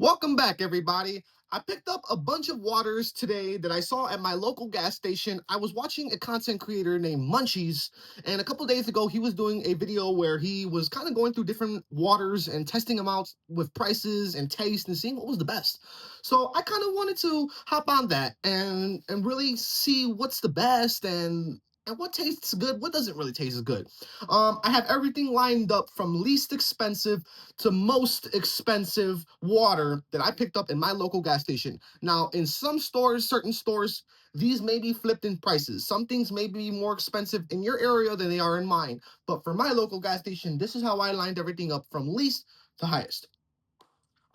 Welcome back, everybody. I picked up a bunch of waters today that I saw at my local gas station. I was watching a content creator named Munchies, and a couple days ago, he was doing a video where he was kind of going through different waters and testing them out with prices and taste and seeing what was the best. So I kind of wanted to hop on that and really see what's the best and what tastes good, what doesn't really taste as good. I have everything lined up from least expensive to most expensive water that I picked up in my local gas station. Now, in some stores, certain stores, these may be flipped in prices. Some things may be more expensive in your area than they are in mine. But for my local gas station, this is how I lined everything up from least to highest.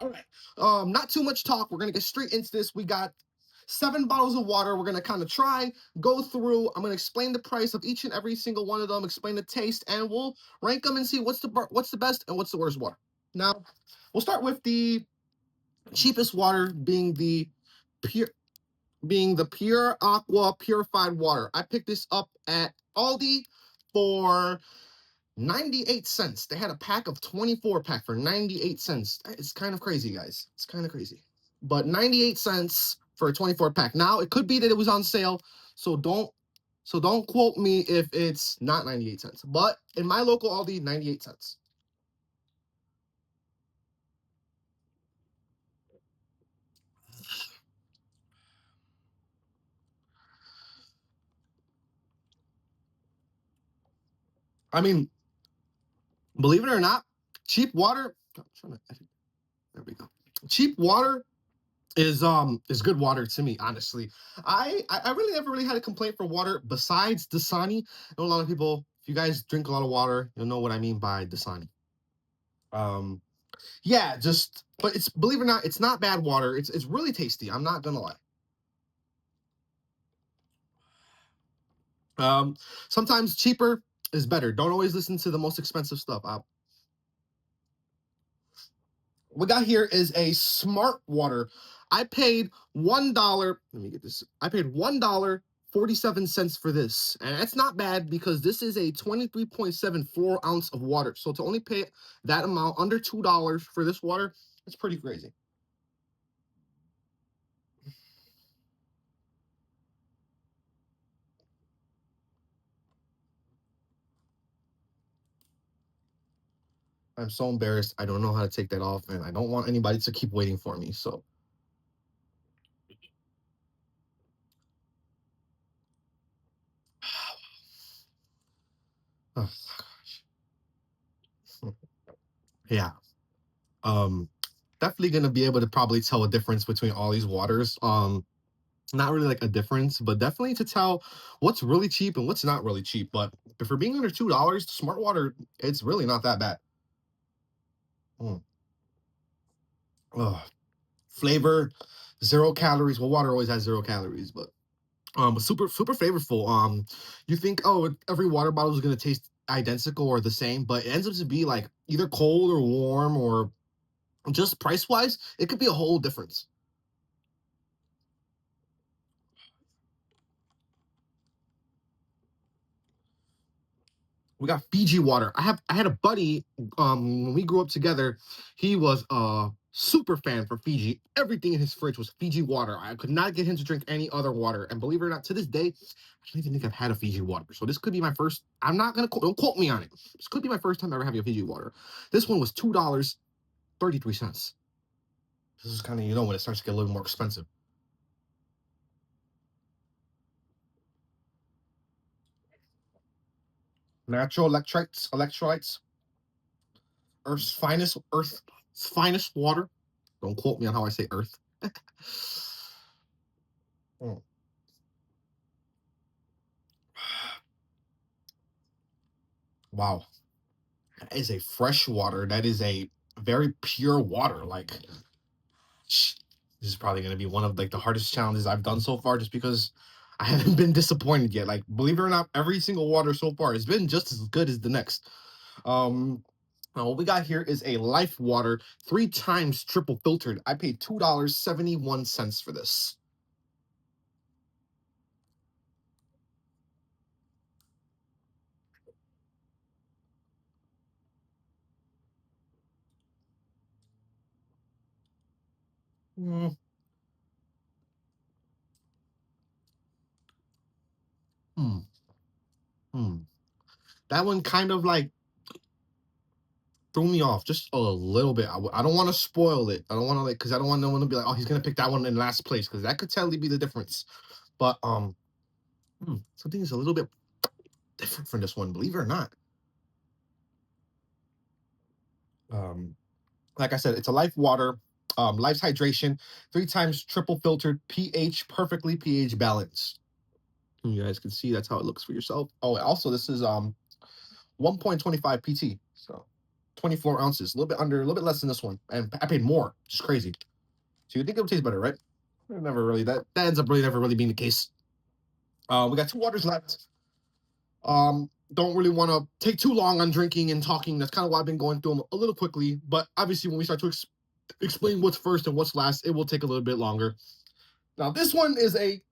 All right. Not too much talk. We're gonna get straight into this. We got 7 bottles of water. We're gonna kind of go through. I'm gonna explain the price of each and every single one of them, explain the taste, and we'll rank them and see what's the best and what's the worst water. Now, we'll start with the cheapest water pure being the pure aqua purified water. I picked this up at Aldi for 98 cents. They had a pack of 24 pack for 98 cents. It's kind of crazy, guys. It's kind of crazy. But 98 cents for a 24 pack. Now, it could be that it was on sale, so don't quote me if it's not 98 cents. But in my local Aldi, 98 cents. I mean, believe it or not, cheap water. There we go. Cheap water is good water to me, honestly. I really never really had a complaint for water besides Dasani. I know a lot of people, if you guys drink a lot of water, you'll know what I mean by Dasani. Um, yeah, just but it's believe it or not, it's not bad water. It's really tasty. I'm not gonna lie. Um, Sometimes cheaper is better. Don't always listen to the most expensive stuff. What we got here is a smart water. I paid $1. Let me get this. I paid $1.47 for this. And that's not bad because this is a 23.74 ounce of water. So to only pay that amount under $2 for this water, it's pretty crazy. I'm so embarrassed. I don't know how to take that off, and I don't want anybody to keep waiting for me. So oh, yeah. Um Definitely gonna be able to probably tell a difference between all these waters. Not really like a difference, but definitely to tell what's really cheap and what's not really cheap. But for being under $2, Smart Water, it's really not that bad. Mm. Ugh. Flavor, 0 calories. Well, water always has 0 calories, but super flavorful. You think, oh, every water bottle is gonna taste identical or the same, but it ends up to be like either cold or warm or just price wise, it could be a whole difference. We got Fiji water. I had a buddy when we grew up together, he was a super fan for Fiji. Everything in his fridge was Fiji water. I could not get him to drink any other water. And believe it or not, to this day, I don't even think I've had a Fiji water. So this could be my first. I'm not gonna don't quote me on it. This could be my first time ever having a Fiji water. This one was $2.33. This is kind of when it starts to get a little more expensive. Natural electrolytes, Earth's finest water. Don't quote me on how I say Earth. Mm. Wow, that is a fresh water. That is a very pure water. Like this is probably going to be one of like the hardest challenges I've done so far, just because I haven't been disappointed yet. Like believe it or not, every single water so far has been just as good as the next. Um, Now what we got here is a Life Water 3 times triple filtered. I paid $2.71 for this. Mm, hmm, hmm. That one kind of like threw me off just a little bit. I don't want to spoil it. I don't want to like because I don't want no one to be like, oh, he's gonna pick that one in last place because that could totally be the difference. But something is a little bit different from this one, believe it or not. Um, like I said, it's a Life Water, Life's Hydration, 3 times triple filtered, pH perfectly pH balanced. You guys can see that's how it looks for yourself. Oh, also this is 1.25 PT, so 24 ounces, a little bit under, a little bit less than this one, and I paid more, which is crazy. So you think it would taste better, right? Never really. That ends up really never really being the case. We got 2 waters left. Don't really want to take too long on drinking and talking. That's kind of why I've been going through them a little quickly. But obviously, when we start to explain what's first and what's last, it will take a little bit longer. Now, this one is a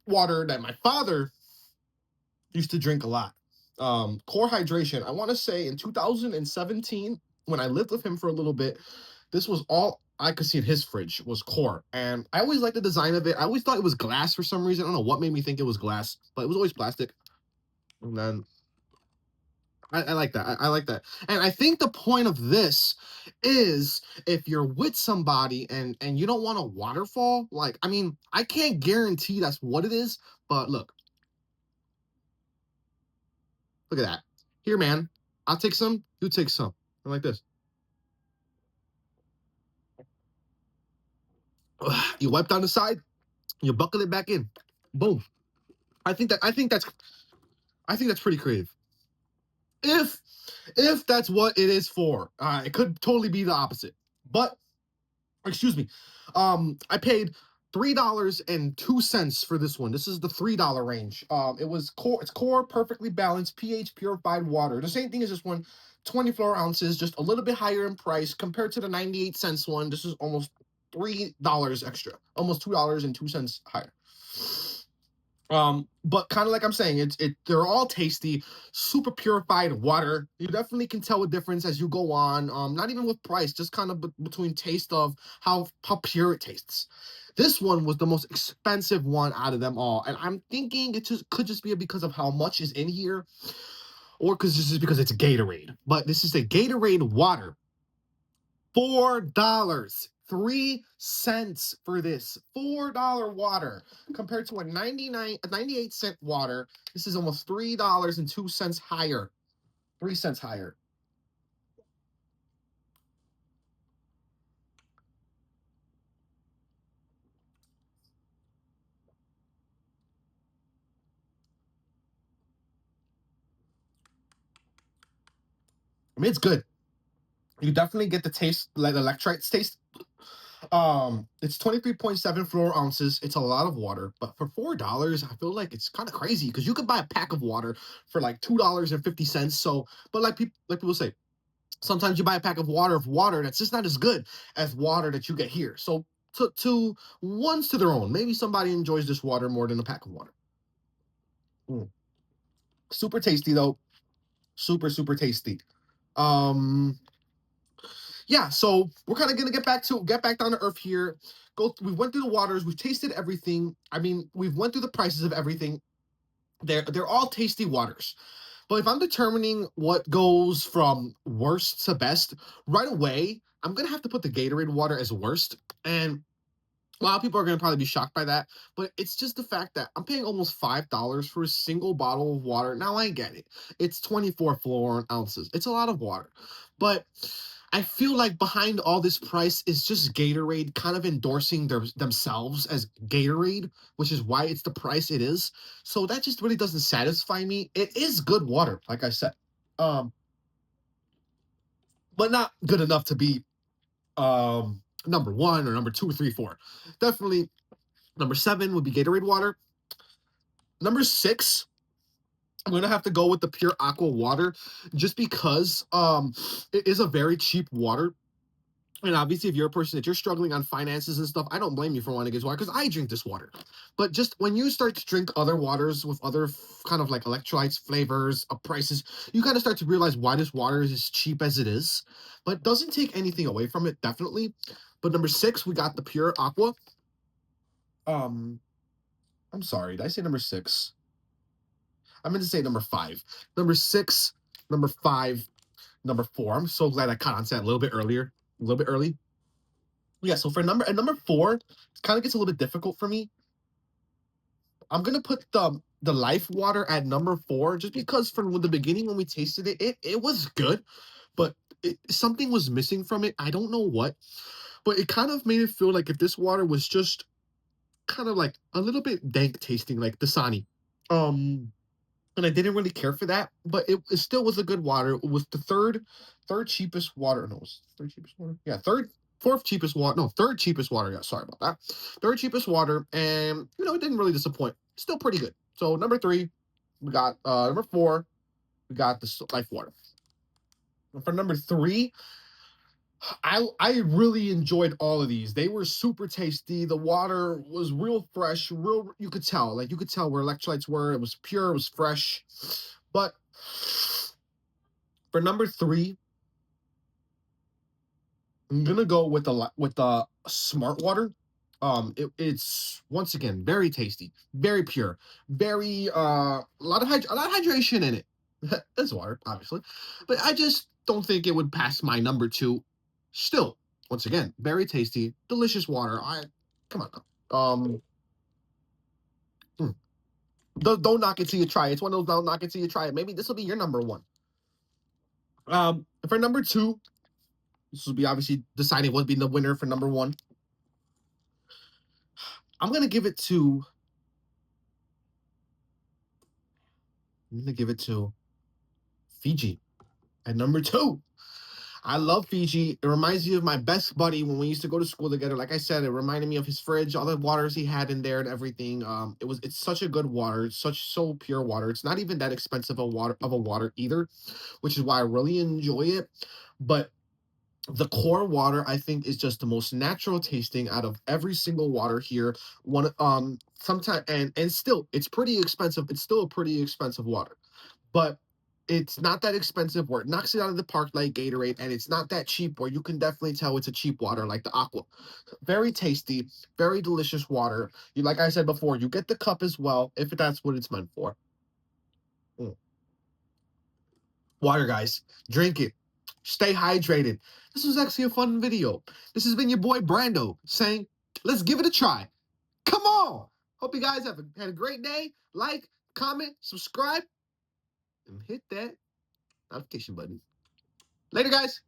water that my father used to drink a lot. Core Hydration. I want to say in 2017, when I lived with him for a little bit, this was all I could see in his fridge was Core, and I always liked the design of it. I always thought it was glass for some reason. I don't know what made me think it was glass, but it was always plastic. And then I like that. I like that. And I think the point of this is if you're with somebody and you don't want a waterfall, like I mean, I can't guarantee that's what it is, but look at that. Here, man. I'll take some, you take some. I like this. You wipe down the side, you buckle it back in. Boom. I think that's pretty creative. If if that's what it is for, it could totally be the opposite. But excuse me, I paid $3.02 for this one. This is the $3 range. It was core. It's core, perfectly balanced, pH purified water. The same thing as this one, 24 ounces, just a little bit higher in price compared to the 98 cents one. This is almost $3 extra, almost $2.02 higher. But kind of like I'm saying, they're all tasty, super purified water. You definitely can tell a difference as you go on. Not even with price, just kind of between taste of how pure it tastes. This one was the most expensive one out of them all, and I'm thinking it just could just be because of how much is in here, or because this is because it's a Gatorade. But this is a Gatorade water. $4.03 for this $4 water compared to a 98 cent water. This is almost $3.02 higher, 3 cents higher. I mean, it's good. You definitely get the taste, like the electrolytes taste. It's 23.74 ounces. It's a lot of water, but for $4, I feel like it's kind of crazy because you could buy a pack of water for like $2.50. So, but like people say, sometimes you buy a pack of water that's just not as good as water that you get here. So to one's to their own. Maybe somebody enjoys this water more than a pack of water. Mm. Super tasty though. Super tasty. Um yeah, so we're kind of gonna get back down to earth here. We went through the waters, we've tasted everything. I mean, we've went through the prices of everything. They're all tasty waters. But if I'm determining what goes from worst to best, right away, I'm gonna have to put the Gatorade water as worst. And a lot of people are gonna probably be shocked by that, but it's just the fact that I'm paying almost $5 for a single bottle of water. Now I get it. It's 24 fluorine ounces. It's a lot of water. But I feel like behind all this price is just Gatorade kind of endorsing themselves as Gatorade, which is why it's the price it is. So that just really doesn't satisfy me. It is good water, like I said, um, but not good enough to be number one or number two or three, four. Definitely number seven would be Gatorade water. Number six, I'm gonna have to go with the pure aqua water, just because it is a very cheap water. And obviously, if you're a person that you're struggling on finances and stuff, I don't blame you for wanting to get water because I drink this water. But just when you start to drink other waters with other kind of like electrolytes, flavors, prices, you kind of start to realize why this water is as cheap as it is. But it doesn't take anything away from it, definitely. But number 6, we got the Pure Aqua. I'm sorry, did I say number 6? I meant to say number 5. Number 6, number 5, number 4. I'm so glad I caught on to that a little bit early. Yeah, so for number 4, it kind of gets a little bit difficult for me. I'm gonna put the Life Water at number 4, just because from the beginning when we tasted it was good, but something was missing from it. I don't know what, but it kind of made it feel like if this water was just kind of like a little bit dank tasting, like Dasani. And I didn't really care for that, but it still was a good water. It was the third cheapest water. No, it was third cheapest water. Yeah, fourth cheapest water. No, third cheapest water. Yeah, sorry about that. Third cheapest water, and it didn't really disappoint. Still pretty good. So number 3, we got number 4, we got the Life Water. And for number 3, I really enjoyed all of these. They were super tasty. The water was real fresh, real, you could tell. Like, you could tell where electrolytes were. It was pure, it was fresh. But for number 3, I'm gonna go with the Smart Water. It's once again very tasty, very pure, very a lot of hydration in it. It's water, obviously, but I just don't think it would pass my number 2. Still, once again, very tasty, delicious water. Come on now. Mm, don't knock it till you try it. It's one of those don't knock it till you try it. Maybe this will be your number 1. For number 2, this will be obviously deciding what would be the winner for number 1. I'm gonna give it to. I'm gonna give it to Fiji at number 2. I love Fiji. It reminds me of my best buddy when we used to go to school together. Like I said, it reminded me of his fridge, all the waters he had in there and everything. It's such a good water. It's so pure water. It's not even that expensive a water either, which is why I really enjoy it. But the core water, I think, is just the most natural tasting out of every single water here. Sometimes and still, it's pretty expensive. It's still a pretty expensive water, but it's not that expensive where it knocks it out of the park like Gatorade, and it's not that cheap where you can definitely tell it's a cheap water like the Aqua. Very tasty, very delicious water. Like I said before, you get the cup as well if that's what it's meant for. Mm. Water, guys, drink it. Stay hydrated. This was actually a fun video. This has been your boy Brando saying, let's give it a try. Come on. Hope you guys had a great day. Like, comment, subscribe, and hit that notification button. Later, guys.